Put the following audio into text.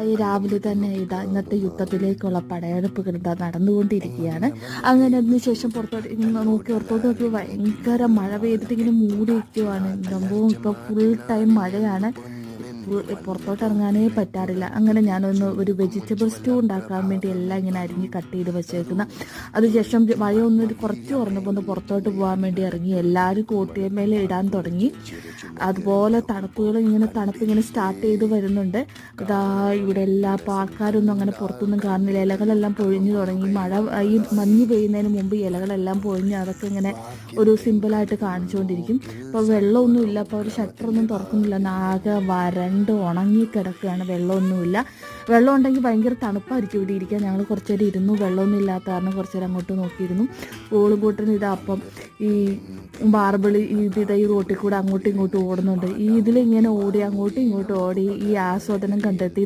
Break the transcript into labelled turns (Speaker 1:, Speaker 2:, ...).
Speaker 1: ഈ രാവിലെ തന്നെ ഇന്നത്തെ യുദ്ധത്തിലേക്കുള്ള പടയെടുപ്പുകൾ നടന്നുകൊണ്ടിരിക്കുകയാണ്. അങ്ങനെ അതിനുശേഷം പുറത്തോട്ട് ഇങ്ങനെ പുറത്തോട്ട് നോക്കിയപ്പോൾ ഭയങ്കര മഴ പെയ്തിട്ട് ഇങ്ങനെ മൂടി നിൽക്കുവാണ്. സംഭവം ഇപ്പോൾ ഫുൾ ടൈം മഴയാണ്. പുറത്തോട്ട് ഇറങ്ങാനേ പറ്റാറില്ല. അങ്ങനെ ഞാനൊന്ന് ഒരു വെജിറ്റബിൾ സ്റ്റൂ ഉണ്ടാക്കാൻ വേണ്ടി എല്ലാം ഇങ്ങനെ അരിഞ്ഞ് കട്ട് ചെയ്ത് വെച്ചേക്കുന്ന. അതിനുശേഷം മഴ ഒന്ന് കുറച്ച് കുറഞ്ഞപ്പോൾ ഒന്ന് പുറത്തോട്ട് പോകാൻ വേണ്ടി ഇറങ്ങി. എല്ലാവരും കോട്ടിയമേലെ ഇടാൻ തുടങ്ങി. അതുപോലെ തണുപ്പ് ഇങ്ങനെ സ്റ്റാർട്ട് ചെയ്ത് വരുന്നുണ്ട്. ഇതാ ഇവിടെ എല്ലാ ആൾക്കാരൊന്നും അങ്ങനെ പുറത്തൊന്നും കാണുന്നില്ല. ഇലകളെല്ലാം പൊഴിഞ്ഞു തുടങ്ങി. ഈ മഞ്ഞ് പെയ്യുന്നതിന് മുമ്പ് ഇലകളെല്ലാം പൊഴിഞ്ഞ് അതൊക്കെ ഇങ്ങനെ ഒരു സിമ്പിളായിട്ട് കാണിച്ചുകൊണ്ടിരിക്കും. ഇപ്പോൾ വെള്ളമൊന്നുമില്ല. അപ്പോൾ ഒരു ഷട്ടറൊന്നും തുറക്കുന്നില്ല. ആകെ വരണ്ട് ഉണങ്ങി കിടക്കുകയാണ്. വെള്ളമൊന്നുമില്ല. വെള്ളം ഉണ്ടെങ്കിൽ ഭയങ്കര തണുപ്പായിരിക്കും ഇവിടെ ഇരിക്കാൻ. ഞങ്ങൾ കുറച്ച് നേരം ഇരുന്നു. വെള്ളമൊന്നും ഇല്ലാത്ത കാരണം കുറച്ച് നേരം അങ്ങോട്ട് നോക്കിയിരുന്നു. കൂട്ടുന്ന അപ്പം ഈ ബാർബിൾ ഈ റോട്ടിൽ കൂടെ അങ്ങോട്ടും ഇങ്ങോട്ടും ഓടുന്നുണ്ട്. ഇതിലിങ്ങനെ ഓടി അങ്ങോട്ടും ഇങ്ങോട്ടും ഓടി ഈ ആസ്വാദനം കണ്ടെത്തി